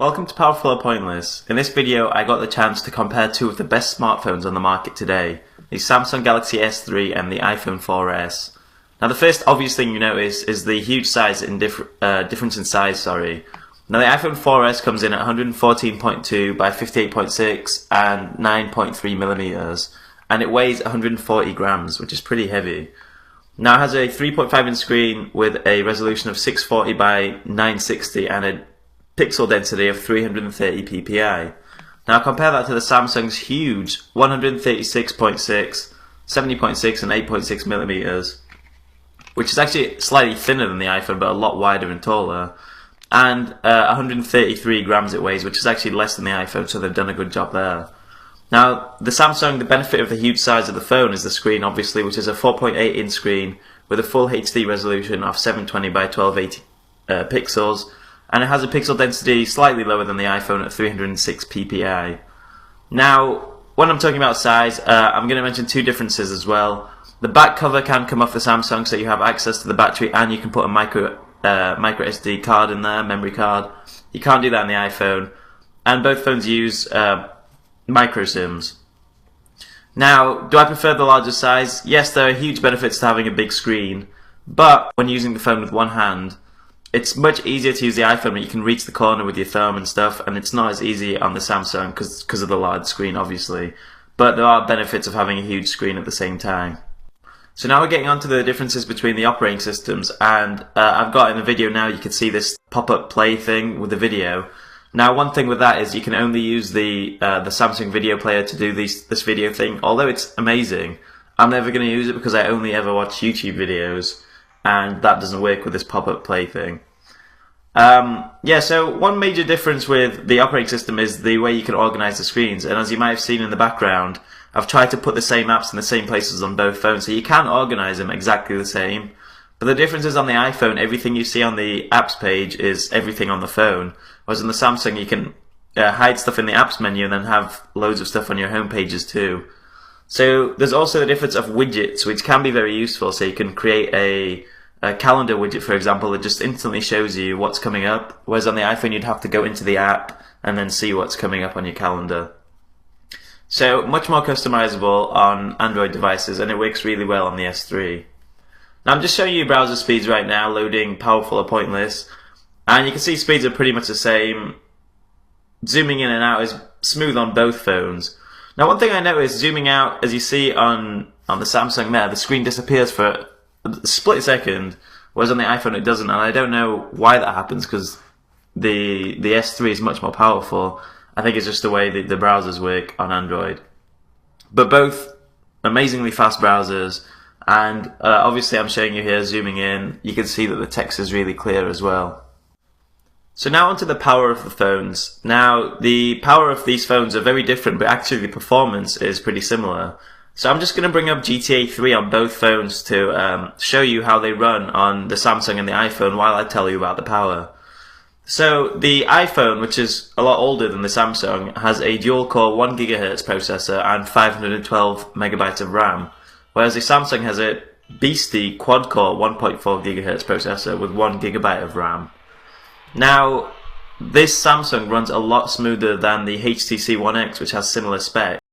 Welcome to Powerful or Pointless. In this video I got the chance to compare two of the best smartphones on the market today, the Samsung Galaxy S3 and the iPhone 4S. Now the first obvious thing you notice is the huge difference in size. Now the iPhone 4S comes in at 114.2 by 58.6 and 9.3 millimeters, and it weighs 140 grams, which is pretty heavy. Now it has a 3.5 inch screen with a resolution of 640 by 960 and a pixel density of 330 ppi. Now compare that to the Samsung's huge 136.6, 70.6 and 8.6 millimeters, which is actually slightly thinner than the iPhone but a lot wider and taller, and 133 grams it weighs, which is actually less than the iPhone, so they've done a good job there. Now the Samsung, the benefit of the huge size of the phone is the screen obviously, which is a 4.8 inch screen with a full HD resolution of 720 by 1280 pixels, and it has a pixel density slightly lower than the iPhone at 306 ppi. Now, when I'm talking about size, I'm going to mention two differences as well. The back cover can come off the Samsung, so you have access to the battery and you can put a micro SD card in there, memory card. You can't do that on the iPhone, and both phones use micro SIMs. Now, do I prefer the larger size? Yes, there are huge benefits to having a big screen, but when using the phone with one hand, it's much easier to use the iPhone when you can reach the corner with your thumb and stuff, and it's not as easy on the Samsung because of the large screen obviously, but there are benefits of having a huge screen at the same time. So now we're getting on to the differences between the operating systems, and I've got in the video now, you can see this pop-up play thing with the video. Now one thing with that is you can only use the Samsung video player to do this video thing. Although it's amazing, I'm never going to use it because I only ever watch YouTube videos, and that doesn't work with this pop-up play thing. So one major difference with the operating system is the way you can organize the screens, and as you might have seen in the background, I've tried to put the same apps in the same places on both phones, so you can organize them exactly the same. But the difference is on the iPhone, everything you see on the apps page is everything on the phone, whereas on the Samsung you can hide stuff in the apps menu and then have loads of stuff on your home pages too. So there's also the difference of widgets, which can be very useful. So you can create a calendar widget, for example, that just instantly shows you what's coming up, whereas on the iPhone you'd have to go into the app and then see what's coming up on your calendar. So much more customizable on Android devices, and it works really well on the S3. Now I'm just showing you browser speeds right now, loading Powerful or Pointless, and you can see speeds are pretty much the same. Zooming in and out is smooth on both phones. Now one thing I noticed, zooming out, as you see on the Samsung there, the screen disappears for a split second, whereas on the iPhone it doesn't, and I don't know why that happens because the S3 is much more powerful. I think it's just the way the browsers work on Android. But both amazingly fast browsers, and obviously I'm showing you here, zooming in, you can see that the text is really clear as well. So now onto the power of the phones. Now the power of these phones are very different, but actually the performance is pretty similar. So I'm just going to bring up GTA 3 on both phones to show you how they run on the Samsung and the iPhone while I tell you about the power. So the iPhone, which is a lot older than the Samsung, has a dual-core 1 GHz processor and 512 megabytes of RAM, whereas the Samsung has a beastie quad-core 1.4 GHz processor with 1 GB of RAM. Now, this Samsung runs a lot smoother than the HTC One X, which has similar specs.